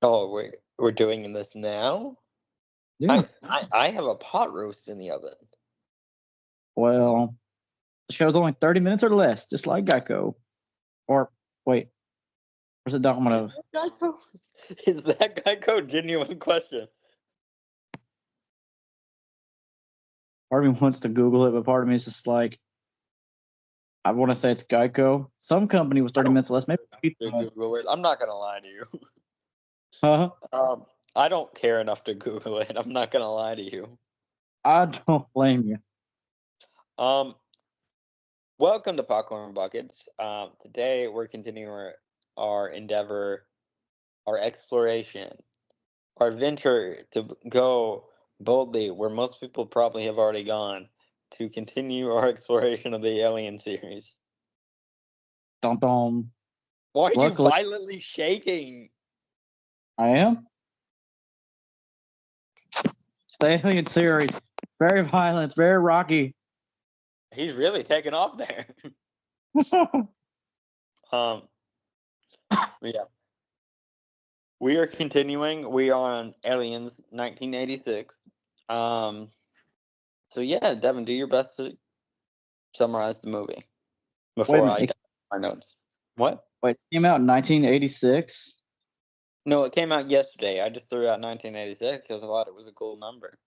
Oh, we're doing this now? Yeah. I have a pot roast in the oven. Well, the show's only 30 minutes or less, just like Geico. Or wait, where's the Is Domino's? that Geico? Is that Geico? Genuine question. Part of me wants to Google it, but part of me is just like, I want to say it's Geico. Some company was I 30 don't minutes or less, maybe have Pizza to Hut. Google it. I'm not gonna lie to you. Huh? I don't care enough to Google it. I'm not gonna lie to you. I don't blame you. Um, Welcome to Popcorn Buckets. Today we're continuing our endeavor, our exploration, our venture to go boldly where most people probably have already gone to continue our exploration of the Alien series. Dun dun. Why are you Luckily, violently shaking? I am. It's the Alien series. Very violent, it's very rocky. He's really taking off there. um, yeah. We are continuing. We are on Aliens 1986. Um, so yeah, Devin, do your best to summarize the movie Wait a before I minute. dive my notes. What? It came out in 1986. No, it came out yesterday. I just threw out 1986 because I thought it was a cool number.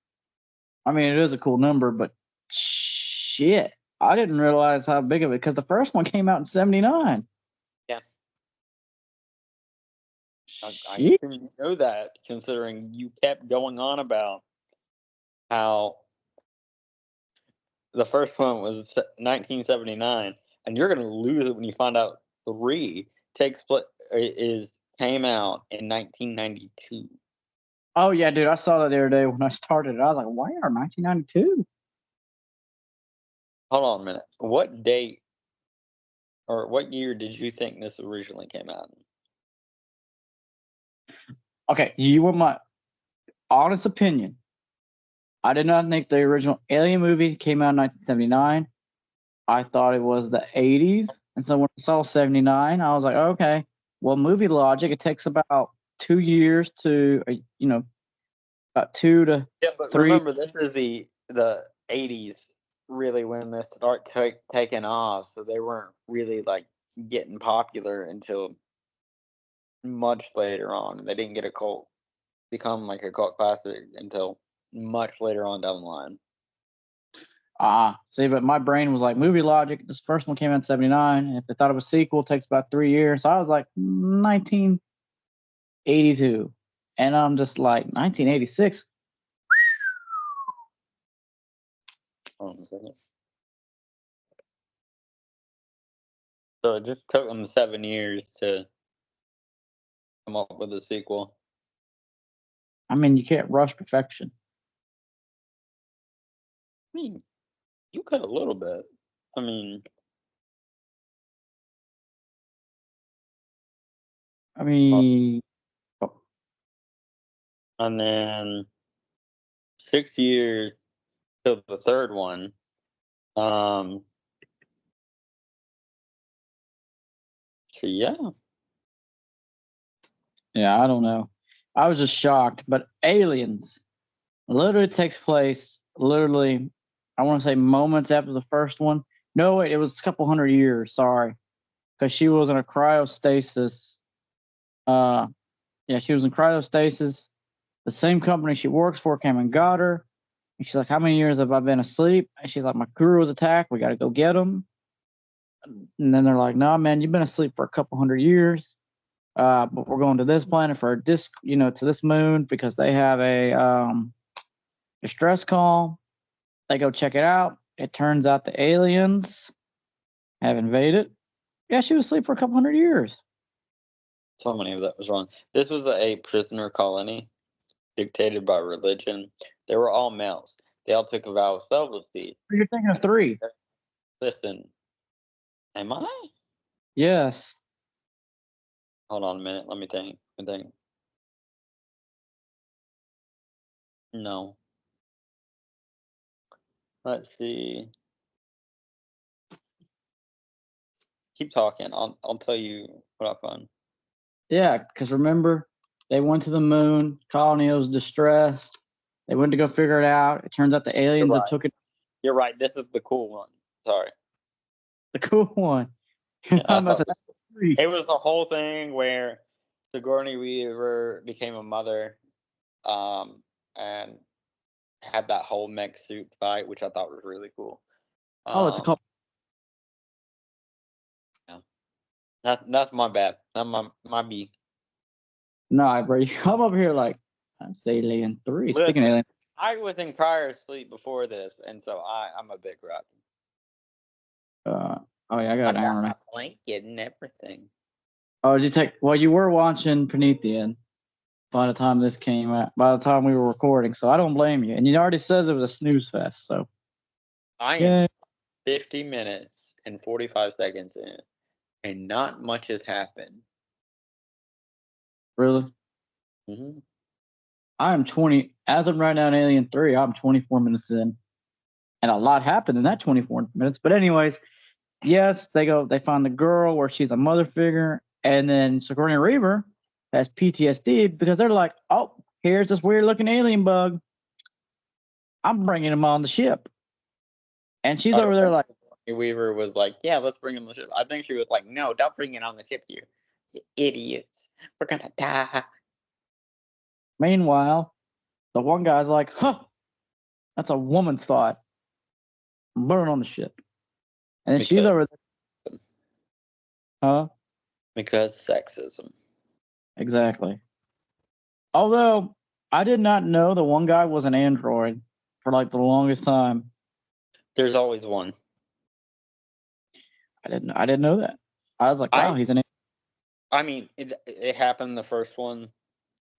I mean, it is a cool number, but shit, I didn't realize how big of it because the first one came out in '79. Yeah, I Shit. assume you know that, considering you kept going on about how the first one was 1979, and you're gonna lose it when you find out three takes place is came out in 1992. Oh yeah, dude, I saw that the other day when I started it. I was like, "Why are 1992?" Hold on a minute. What date or what year did you think this originally came out in? Okay, you want my honest opinion? I did not think the original Alien movie came out in 1979. I thought it was the 80s, and so when I saw '79, I was like, "Okay, well, movie logic, it takes about 2 years to, about 2 to 3." Remember, this is the 80s, really, when this start taking off. So they weren't really like getting popular until much later on. They didn't get a cult become like a cult classic until much later on down the line. See, but my brain was like, movie logic. This first one came out in '79, and if they thought it was a sequel, it takes about 3 years. So I was like, 1982, and I'm just like 1986. Oh my goodness! So it just took them 7 years to come up with a sequel. I mean, you can't rush perfection. I mean, you could a little bit. I mean, I mean, oh, and then 6 years till the third one. Um, so yeah, yeah, I don't know. I was just shocked. But Aliens literally takes place literally, I want to say moments after the first one. No, wait, it was a couple hundred years. Sorry, because she was in a cryostasis. Uh, yeah, she was in cryostasis. The same company she works for came and got her. And she's like, "How many years have I been asleep?" And she's like, "My crew was attacked. We got to go get them." And then they're like, "Nah, man, you've been asleep for a couple hundred years. But we're going to this planet for a disc, to this moon because they have a distress call." They go check it out. It turns out the aliens have invaded. Yeah, she was asleep for a couple hundred years. so many of that was wrong. This was a prisoner colony dictated by religion. They were all males. They all took a vow of celibacy. You're thinking of three. Listen, am I? Yes. Hold on a minute. Let me think. No. Let's see. Keep talking. I'll tell you what I find. Yeah, because remember, They went to the moon. Colony was distressed. They went to go figure it out. It turns out the You're aliens right. have took it. You're right. This is the cool one. Sorry. The cool one. I I must thought have three. it was the whole thing where Sigourney Weaver became a mother, and had that whole mech suit fight, which I thought was really cool. Oh, it's Um, called. yeah, that's my bad. That's my B. Nah, bro. I'm over here like that's Alien 3. Speaking of Listen, Alien, I was in prior sleep before this, and so I'm a big rock. oh yeah, I I got an hour got and a my half. blanket and everything. Oh, did you take? Well, you were watching Promethean by the time this came out. By the time we were recording, so I don't blame you. And you already says it was a snooze fest. So I am yeah, 50 minutes and 45 seconds in, and not much has happened. really. Hmm. I'm 20 as of right now in Alien 3. I'm 24 minutes in, and a lot happened in that 24 minutes. But anyways, yes, they find the girl where she's a mother figure, and then Sigourney Weaver has PTSD because they're like, oh, here's this weird looking alien bug. I'm bringing him on the ship, and she's I over don't there think like, Sigourney Weaver was like, "Yeah, let's bring him on the ship." I think she was like, "No, don't bring it on the ship, you idiots. We're gonna die." meanwhile, the one guy's like, huh, that's a woman's thought. Burn on the ship. And then she's Because over there, huh? because sexism. Exactly. Although I did not know the one guy was an android for like the longest time. There's always one. I didn't know that. I was like, wow, I he's an I mean, it happened in the first one.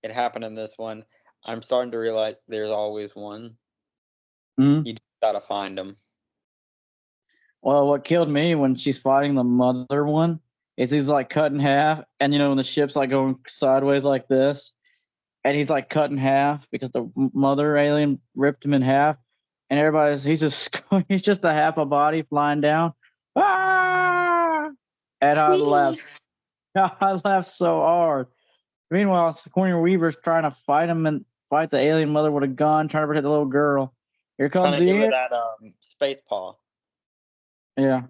It happened in this one. I'm starting to realize there's always one. mm. You just gotta find them. Well, what killed me when she's fighting the mother one is he's like cut in half, and you know when the ship's like going sideways like this, and he's like cut in half because the mother alien ripped him in half, and he's just he's just a half a body flying down. Ah! And I Whee! laughed. I laughed so hard. Meanwhile, Sigourney Weaver's trying to fight him and fight the alien mother with a gun, trying to protect the little girl. Here Trying comes to the give her alien. that space paw. Yeah,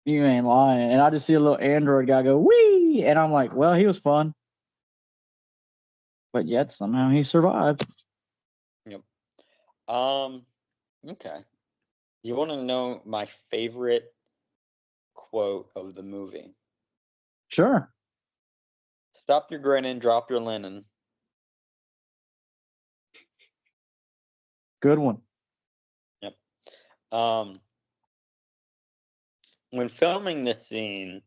you ain't lying. And I just see a little android guy go wee, and I'm like, well, he was fun, but yet somehow he survived. Yep. Um. Okay. You want to know my favorite quote of the movie? Sure, Stop your grinning, drop your linen. good one. Yep. Um. When filming this scene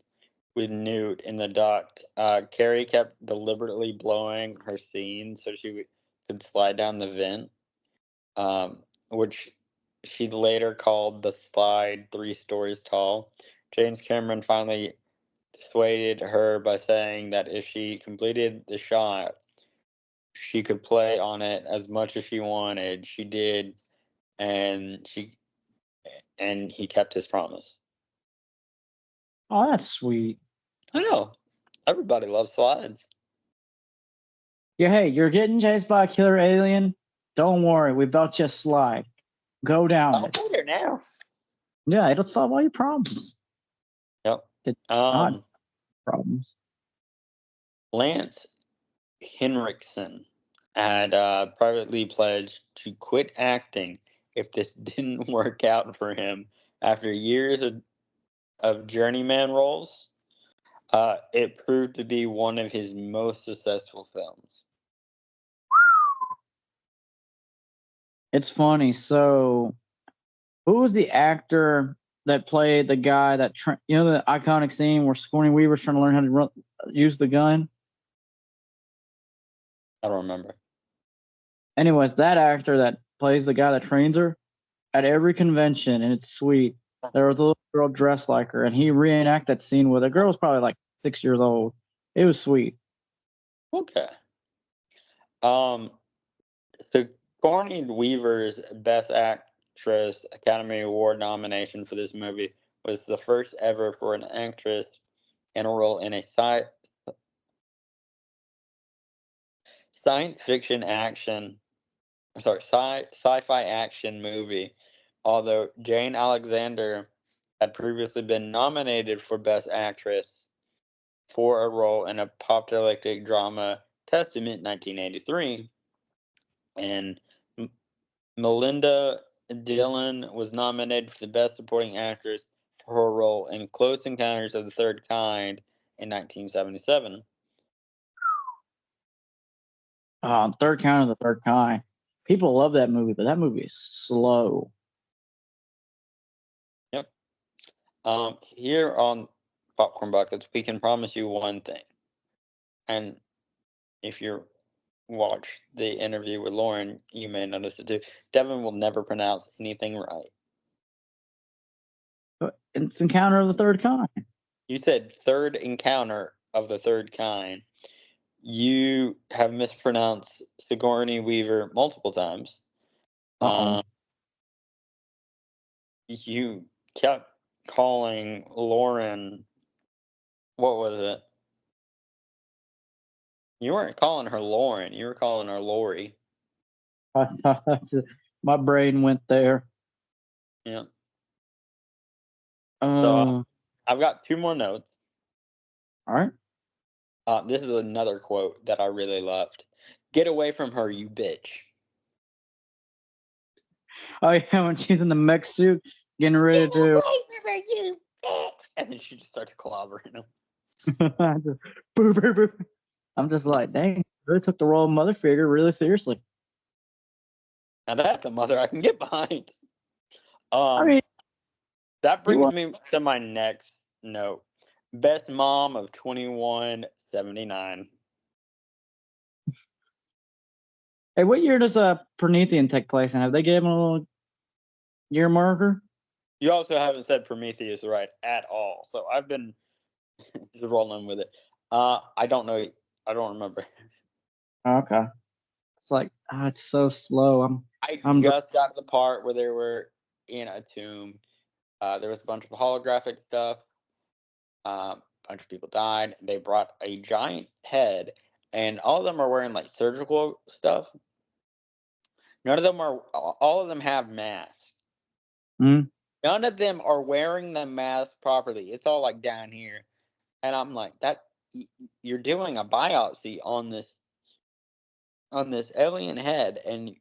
with Newt in the duct, Carrie kept deliberately blowing her scene so could slide down the vent, which she later called the slide 3 stories tall. James Cameron finally dissuaded her by saying that if she completed the shot, she could play on it as much as she wanted. She did, and he kept his promise. Oh, that's sweet. I know. Everybody loves slides. Yeah, hey, you're getting chased by a killer alien. Don't worry, we built you a slide. Go down I'm it. better now. Yeah, it'll solve all your problems. Yep. Did not Um, problems. Lance Henriksen had privately pledged to quit acting if this didn't work out for him after years of journeyman roles. It proved to be one of his most successful films. It's funny. So, who was the actor that played the guy that you know the iconic scene where Sigourney Weaver's trying to learn how to use the gun? I don't remember. Anyways, that actor that plays the guy that trains her at every convention, and it's sweet. There was a little girl dressed like her, and he reenacted that scene with a girl was probably like 6 years old. It was sweet. Okay. Um, Sigourney Weaver's Best Actress Academy Award nomination for this movie was the first ever for an actress in a role in a science fiction action, sorry, sci-fi action movie. Although Jane Alexander had previously been nominated for Best Actress for a role in a apocalyptic drama Testament 1983, and Melinda Dillon was nominated for the Best Supporting Actress for her role in Close Encounters of the Third Kind in 1977. Third Kind of the Third Kind. People love that movie, but that movie is slow. Yep. Here on Popcorn Buckets, we can promise you one thing. And if you watch the interview with Lauren, you may notice it too. Devin will never pronounce anything right. But it's Encounter of the Third Kind. You said Third Encounter of the Third Kind. You have mispronounced Sigourney Weaver multiple times. Uh-oh. You kept calling Lauren. What was it? You weren't calling her Lauren. You were calling her Lori. My brain went there. Yeah. So Uh, I've got two more notes. all right. This is another quote that I really loved. Get away from her, you bitch. Oh yeah, when she's in the mech suit, getting ready Get to. away from her, you bitch. And then she just starts clobbering him. Boo, boo, boo. I'm just like, dang, really took the role of mother figure really seriously. Now that's a mother I can get behind. I mean, That he brings was. me to my next note. Best mom of 2179. Hey, what year does Promethean take place in? Have they given a little year marker? You also haven't said Prometheus right at all, so I've been just rolling with it. I don't know. I don't remember. Okay. It's like it's so slow. I I'm just got to the part where they were in a tomb. There was a bunch of holographic stuff. A bunch of people died. They brought a giant head, and all of them are wearing like surgical stuff. None of them are. All of them have masks. mm, None of them are wearing the mask properly. It's all like down here, and I'm like, that you're doing a biopsy on this alien head, and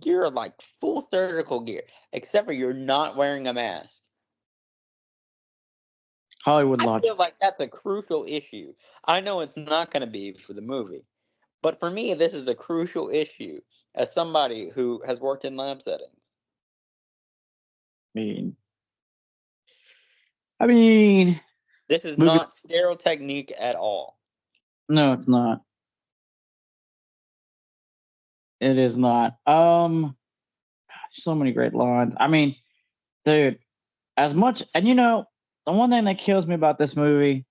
you're like full surgical gear, except for you're not wearing a mask. Hollywood I logic. feel like that's a crucial issue. I know it's not going to be for the movie, but for me, this is a crucial issue as somebody who has worked in lab settings. I mean, This is movie. not sterile technique at all. No, it's not. It is not. So many great lines. I mean, dude, as much and the one thing that kills me about this movie,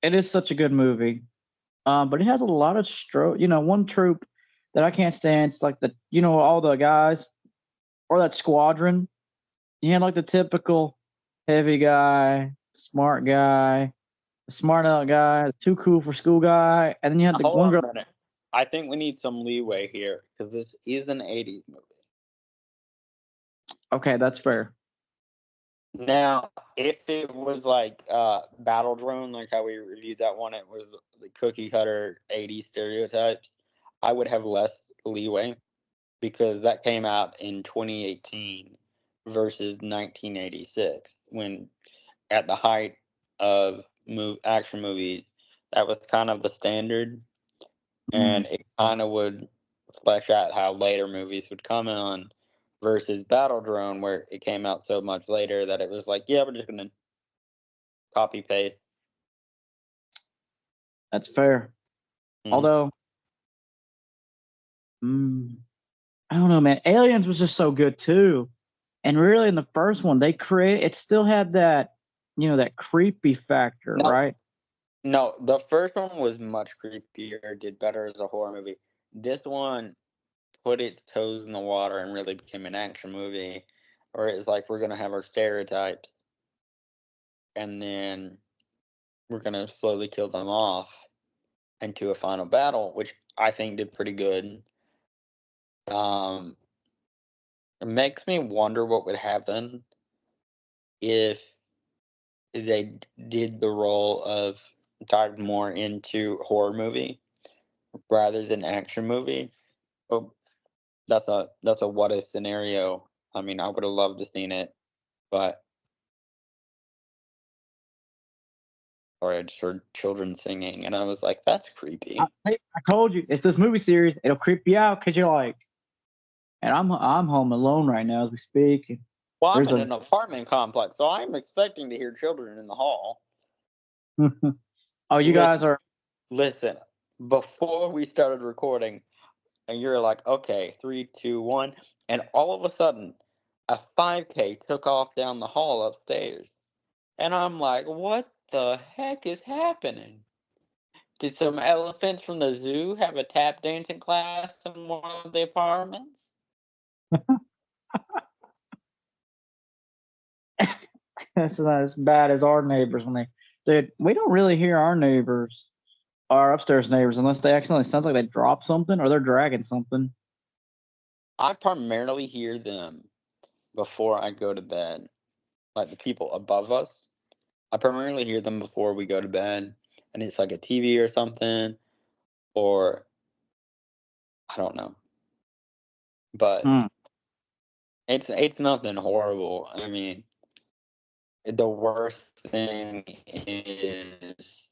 it is such a good movie. But it has a lot of one troop that I can't stand. It's like all the guys or that squadron. You had like the typical heavy guy, smart guy, the smart aleck guy, the too cool for school guy, and then you had the Hold one on girl. a minute. I think we need some leeway here because this is an 80s movie. Okay, that's fair. Now, if it was like Battle Drone, like how we reviewed that one, it was the cookie cutter 80s stereotypes, I would have less leeway because that came out in 2018 versus 1986 when at the height of action movies, that was kind of the standard, and it kind of would flesh out how later movies would come on versus Battle Drone, where it came out so much later that it was like, yeah, we're just gonna copy paste. That's fair. Mhm. Although, I don't know, man. Aliens was just so good too. And really, in the first one, it still had that, that creepy factor, No, right? no, the first one was much creepier, did better as a horror movie. This one put its toes in the water and really became an action movie, where it's like we're gonna have our stereotypes, and then we're gonna slowly kill them off. into a final battle, which I think did pretty good. Um, it makes me wonder what would happen if they did the role of dived more into horror movie rather than action movie. Oh, that's a what if scenario. I mean, I would have loved to seen it, but or I just heard children singing, and I was like, "That's creepy." I told you it's this movie series. It'll creep you out because you're like, and I'm home alone right now as we speak. Well, I'm There's in a an apartment complex, so I'm expecting to hear children in the hall. oh, you guys Listen, are listen. Before we started recording, and you're like, "Okay, 3, 2, 1," and all of a sudden, a 5K took off down the hall upstairs, and I'm like, "What the heck is happening?" Did some elephants from the zoo have a tap dancing class in one of the apartments? it's not as bad as our neighbors when they dude. We don't really hear our neighbors, our upstairs neighbors, unless they accidentally sounds like they drop something or they're dragging something. I primarily hear them before I go to bed, like the people above us. I primarily hear them before we go to bed, and it's like a TV or something, or I don't know. But Hmm. it's nothing horrible. I mean, the worst thing is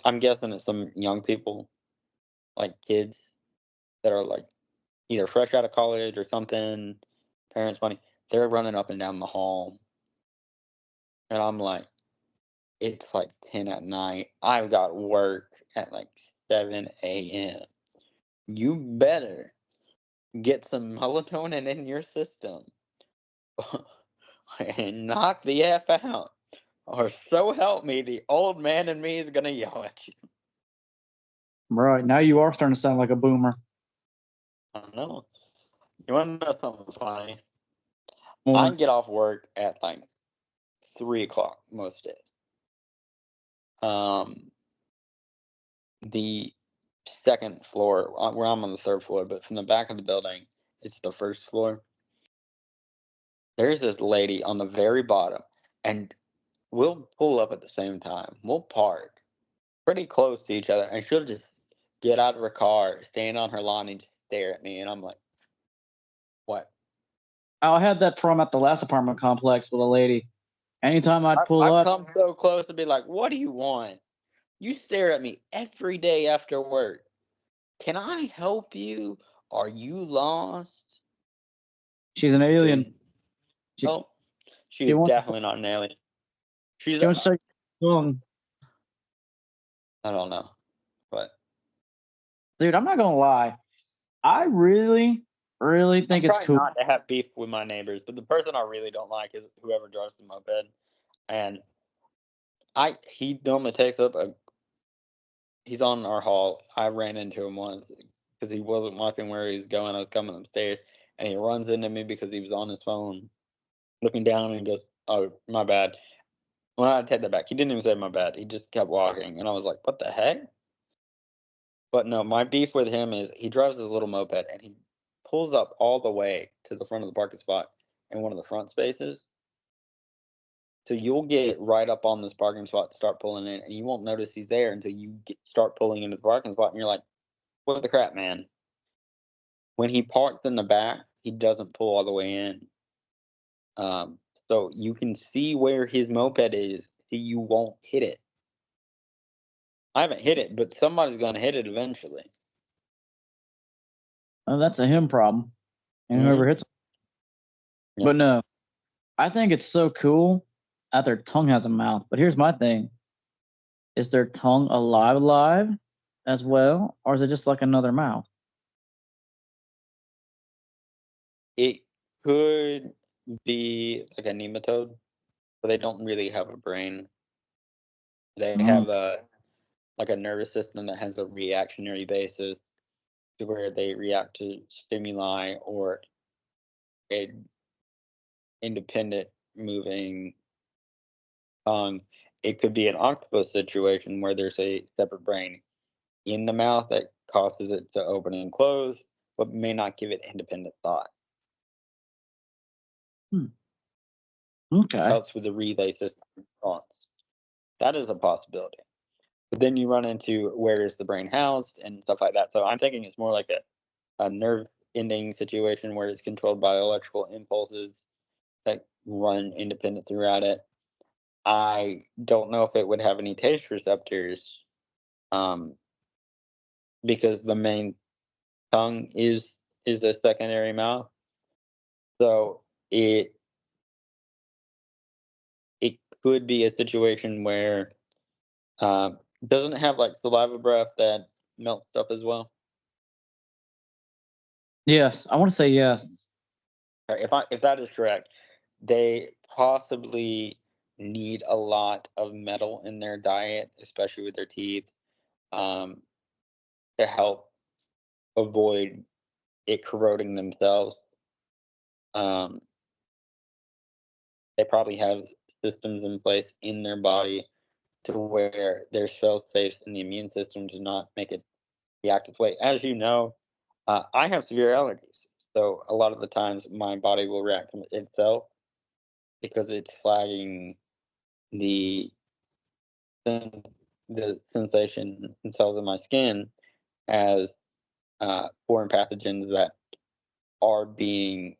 I'm guessing it's some young people, like kids that are like either fresh out of college or something, parents' money. They're running up and down the hall, and I'm like, it's like 10 at night. I've got work at like 7 a.m. You better get some melatonin in your system and knock the F out. Or so help me, the old man in me is gonna yell at you. Right now, you are starting to sound like a boomer. I know. You wanna know something funny? I Or get off work at like 3 o'clock most days. Um, the second floor, where I'm on the third floor, but from the back of the building, it's the first floor. There's this lady on the very bottom, and we'll pull up at the same time. We'll park pretty close to each other, and she'll just get out of her car, stand on her lawn, and just stare at me. And I'm like, "What?" I had that from at the last apartment complex with a lady. Anytime I'd pull I've up, come so close to be like, "What do you want? You stare at me every day after work. Can I help you? Are you lost?" she's an alien. Dude, She oh, she she is wants definitely not an alien. She's she wants to take long. I don't know, but Dude, I'm not gonna lie. I really, really I'm think it's trying cool. not to have beef with my neighbors. But the person I really don't like is whoever drives the moped, and I he normally takes up a he's on our hall. I ran into him once because he wasn't watching where he was going. I was coming upstairs, and he runs into me because he was on his phone, looking down, and he goes, "Oh, my bad." Well, I take that back. He didn't even say my bad. He just kept walking, and I was like, "What the heck?" But no, my beef with him is he drives this little moped, and he pulls up all the way to the front of the parking spot in one of the front spaces. So you'll get right up on this parking spot, start pulling in, and you won't notice he's there until start pulling into the parking spot, and you're like, "What the crap, man?" When he parked in the back, he doesn't pull all the way in. Um, so you can see where his moped is, so you won't hit it. I haven't hit it, but somebody's gonna hit it eventually. Oh, that's a him problem. And whoever Mhm. hits him. Yep. But no, I think it's so cool that their tongue has a mouth. But here's my thing. Is their tongue alive as well? Or is it just like another mouth? It could be like a nematode, but they don't really have a brain. They Mm. have a like a nervous system that has a reactionary basis to where they react to stimuli or a independent moving tongue. it could be an octopus situation where there's a separate brain in the mouth that causes it to open and close, but may not give it independent thought. Okay. Helps with the relay system response. That is a possibility. But then you run into where is the brain housed and stuff like that. So I'm thinking it's more like a nerve ending situation where it's controlled by electrical impulses that run independent throughout it. I don't know if it would have any taste receptors, um, because the main tongue is the secondary mouth. So it could be a situation where doesn't it have like saliva breath that melts stuff as well. Yes, I want to say yes. If that is correct, they possibly need a lot of metal in their diet, especially with their teeth, um, to help avoid it corroding themselves. Um, they probably have systems in place in their body to where they're cell safe in the immune system to not make it react its way. As you know, I have severe allergies, so a lot of the times my body will react from itself because it's flagging the the sensation and cells in my skin as foreign pathogens that are being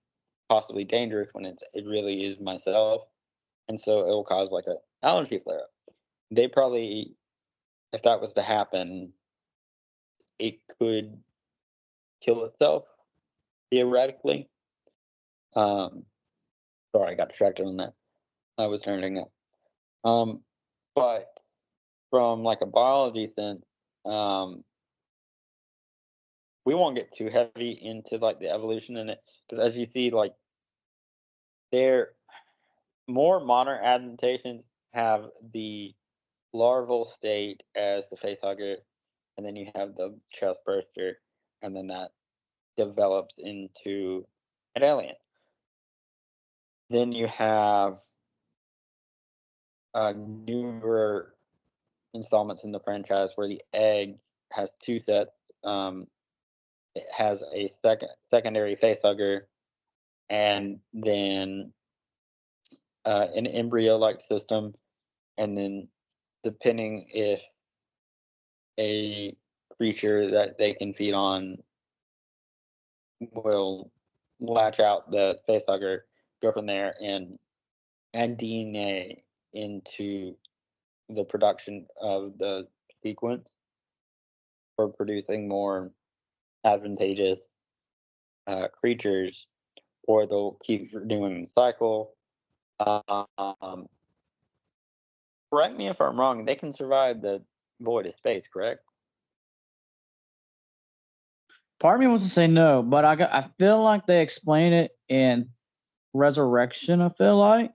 possibly dangerous when it really is myself, and so it will cause like a allergy flare up. They probably, if that was to happen, it could kill itself theoretically. Um, Sorry, I got distracted on that. I was turning it. Um, but from like a biology sense, um, we won't get too heavy into like the evolution in it because as you see, like there more modern adaptations have the larval state as the face hugger, and then you have the chest burster, and then that develops into an alien. Then you have newer installments in the franchise where the egg has two sets. It has a secondary face hugger, and then an embryo-like system, and then depending if a creature that they can feed on will latch out the face hugger, go from there and add DNA into the production of the sequence for producing more advantageous creatures, or they'll keep doing the cycle. Um, Correct me if I'm wrong. They can survive the void of space, correct? Part of me wants to say no, but I feel like they explain it in Resurrection. I feel like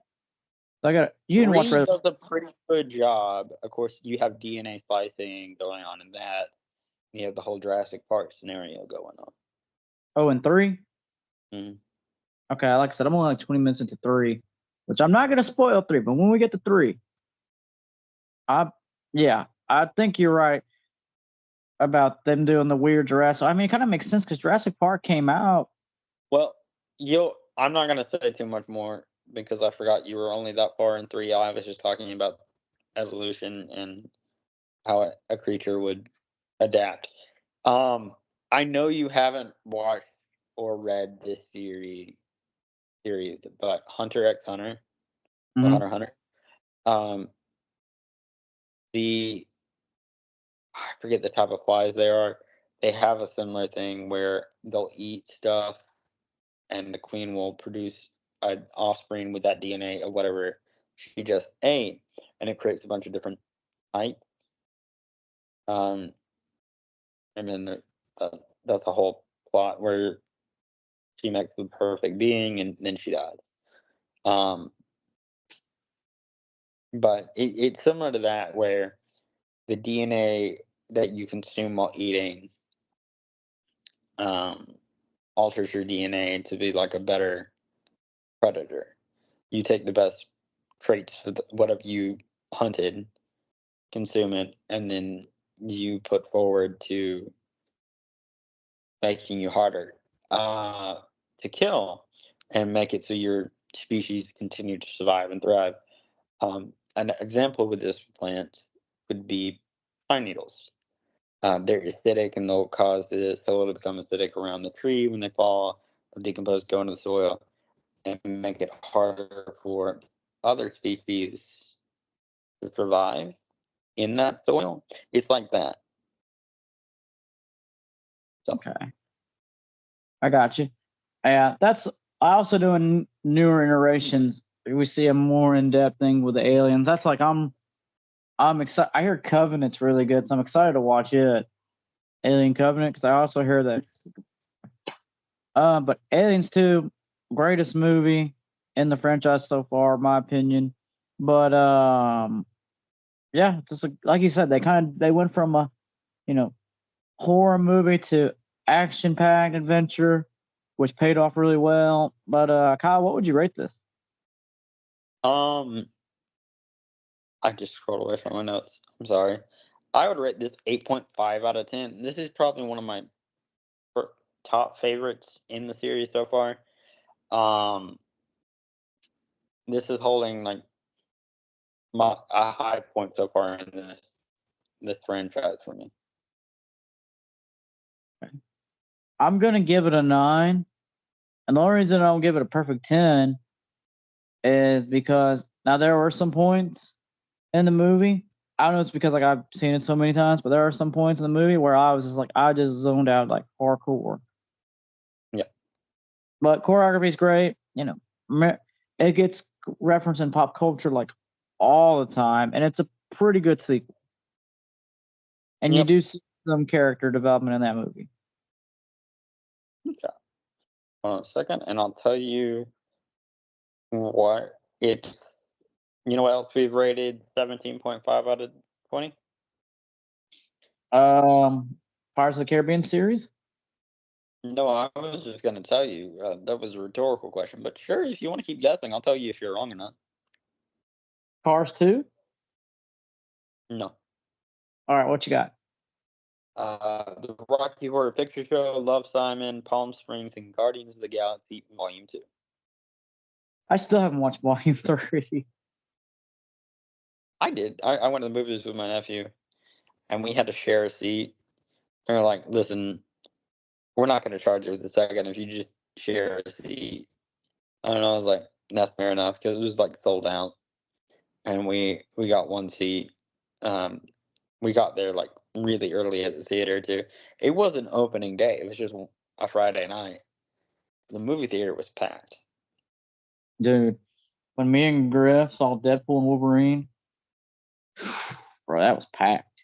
you didn't watch Three does a pretty good job. Of course, you have DNA splicing going on in that. You have the whole Jurassic Park scenario going on. Oh, and 3. Mhm. Okay, like I said, I'm only like 20 minutes into 3, which I'm not gonna spoil 3. But when we get to 3, I yeah, I think you're right about them doing the weird Jurassic. I mean, it kind of makes sense because Jurassic Park came out. Well, I'm not gonna say too much more because I forgot you were only that far in 3. I was just talking about evolution and how a creature would adapt. Um, I know you haven't watched or read this series, but Hunter x Hunter or Mhm. Hunter x Hunter. Um, the I forget the type of flies they are. They have a similar thing where they'll eat stuff, and the queen will produce an offspring with that DNA of whatever she just ate, and it creates a bunch of different types. Um, and then that's the whole plot where she makes the perfect being, and then she dies. Um, but it's similar to that where the DNA that you consume while eating um, alters your DNA to be like a better predator. You take the best traits with whatever you hunted, consume it, and then you put forward to making you harder to kill and make it so your species continue to survive and thrive. An example with this plant would be pine needles. They're acidic and they'll cause the soil to become acidic around the tree when they fall, decompose, go into the soil, and make it harder for other species to survive in that soil. It's like that. So. Okay, I got you. Yeah, that's I also do in newer iterations. We see a more in depth thing with the aliens. That's like I'm excited. I hear Covenant's really good, so I'm excited to watch it. Alien Covenant, because I also hear that. But Aliens 2, greatest movie in the franchise so far, in my opinion. But yeah, just like you said, they went from a horror movie to action packed adventure, which paid off really well. But Kyle, what would you rate this? I just scrolled away from my notes. I'm sorry. I would rate this 8.5 out of 10. This is probably one of my top favorites in the series so far. This is holding like a high point so far in this franchise for me. I'm gonna give it a 9, and the only reason I don't give it a perfect 10 is because now there were some points in the movie. I don't know if it's because like I've seen it so many times, but there are some points in the movie where I was just like I just zoned out like hardcore. Yeah. But choreography is great. It gets referenced in pop culture like all the time, and it's a pretty good sequel. And you do see some character development in that movie. Okay. Hold on a second, and I'll tell you what it. You know what else we've rated 17.5 out of 20? Pirates of the Caribbean series. No, I was just going to tell you. That was a rhetorical question, but sure, if you want to keep guessing, I'll tell you if you're wrong or not. Cars 2. No. All right, what you got? The Rocky Horror Picture Show, Love, Simon, Palm Springs, and Guardians of the Galaxy Volume 2. I still haven't watched Volume 3. I did. I went to the movies with my nephew, and we had to share a seat. And we're like, listen, we're not going to charge you the second if you just share a seat. And I was like, that's fair enough, because it was like sold out. And we got one seat. We got there like really early at the theater too. It wasn't opening day. It was just a Friday night. The movie theater was packed. Dude, when me and Griff saw Deadpool and Wolverine, bro, that was packed.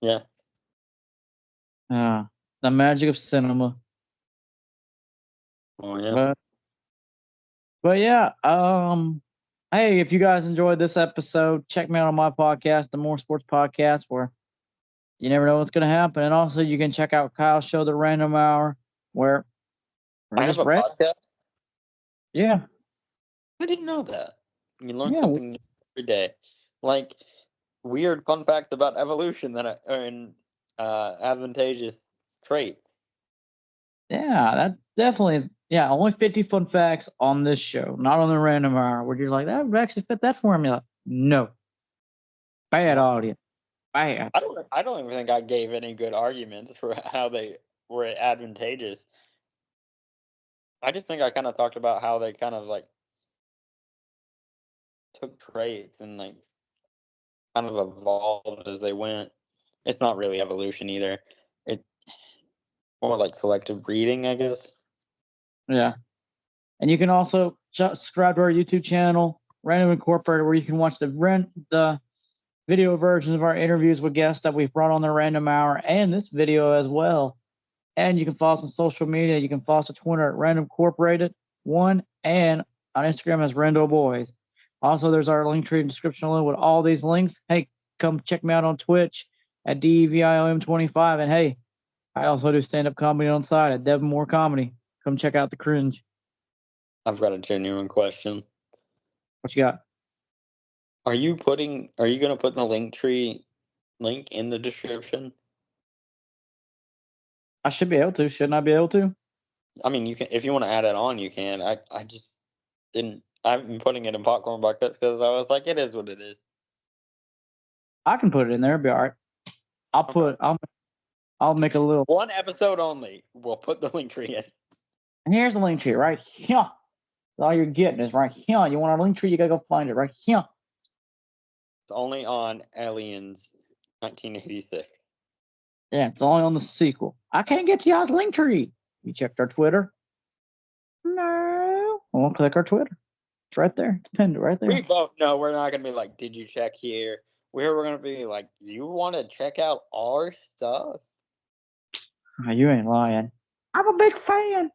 Yeah. The magic of cinema. Oh yeah. But yeah, hey, if you guys enjoyed this episode, check me out on my podcast, the More Sports Podcast, where you never know what's gonna happen. And also you can check out Kyle's show, The Random Hour, where I have a podcast. Yeah. I didn't know that. You learn Yeah. something new every day. Like weird fun facts about evolution that are in advantageous trait. Yeah, that definitely is. Yeah, only 50 fun facts on this show, not on the Random Hour, where you're like, that would actually fit that formula. No. Bad No. audience. Bad. I don't even think I gave any good arguments for how they were advantageous. I just think I kind of talked about how they kind of like took traits and like kind of evolved as they went. It's not really evolution either. It more like selective breeding, I guess. Yeah. And you can also subscribe to our YouTube channel, Random Incorporated, where you can watch the video versions of our interviews with guests that we've brought on the Random Hour and this video as well. And you can follow us on social media. You can follow us on Twitter at Random Incorporated 1 and on Instagram as Rando Boys. Also, there's our link tree description below with all these links. Hey, come check me out on Twitch at DEVIOM25. And hey, I also do stand-up comedy on the side at Devon Moore Comedy. Come check out The Cringe. I've got a genuine question. What you got? Are you gonna put the Linktree link in the description? I should be able to. Shouldn't I be able to? I mean, you can if you want to add it on, you can. I just didn't. I've been putting it in popcorn buckets because I was like, it is what it is. I can put it in there. It'll be all right. Okay. I'll make a little. One episode only. We'll put the Linktree in. And here's the link tree right here. All you're getting is right here. You want a link tree? You gotta go find it right here. It's only on Aliens 1986. Yeah, it's only on the sequel. I can't get to y'all's link tree. You checked our Twitter? No. I won't click our Twitter. It's right there. It's pinned right there. We both know we're not gonna be like, did you check here? We're gonna be like, you want to check out our stuff? Oh, you ain't lying. I'm a big fan.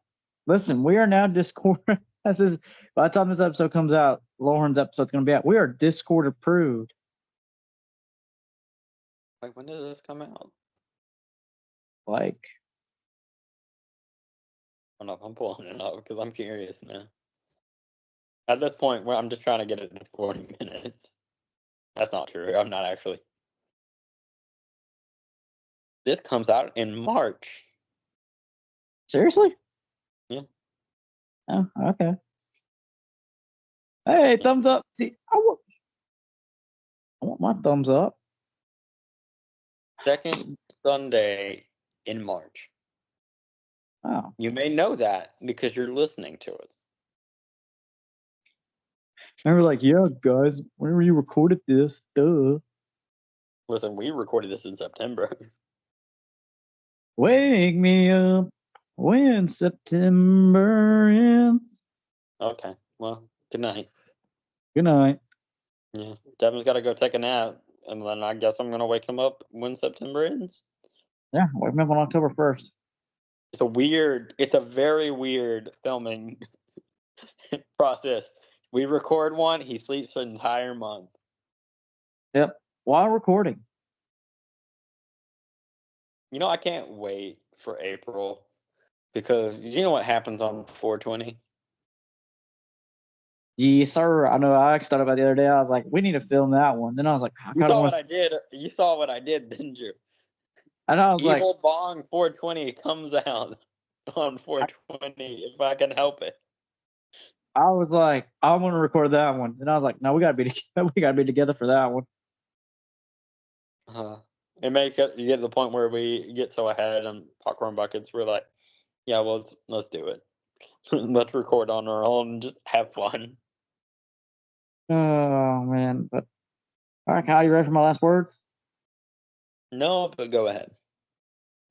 Listen, we are now Discord. By the time this episode comes out, Lauren's episode's gonna be out. We are Discord approved. Like, when does this come out? Like, I don't know if I'm pulling it up because I'm curious now. At this point, where I'm just trying to get it to 40 minutes. That's not true. I'm not actually. This comes out in March. seriously? Yeah. Oh, okay. Hey, thumbs up. See, I want my thumbs up. Second Sunday in March. Oh, You may know that because you're listening to it. and we're like, yeah, guys, whenever you recorded this, duh. Listen, we recorded this in September. Wake me up when September ends. Okay. Well, good night. Good night. Yeah. Devin's got to go take a nap, and then I guess I'm gonna wake him up when September ends. Yeah, wake me up on October 1st. It's a very weird filming process. We record one, he sleeps an entire month. Yep, while recording. You know, I can't wait for April because you know what happens on 420? Yes, sir. I know. I actually thought about it the other day. I was like, we need to film that one. Then I was like, I You kind of saw want. what I did. You saw what I did, didn't you? And I was like, Evil Bong 420 comes out on 420 if I can help it. I was like, I want to record that one. And I was like, no, we gotta be we gotta be together for that one. It may get you get to the point where we get so ahead on popcorn buckets. We're like, yeah, well, let's do it. Let's record on our own and just have fun. Oh man, but all right, Kyle, you ready for my last words? No, but go ahead.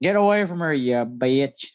Get away from her, you bitch.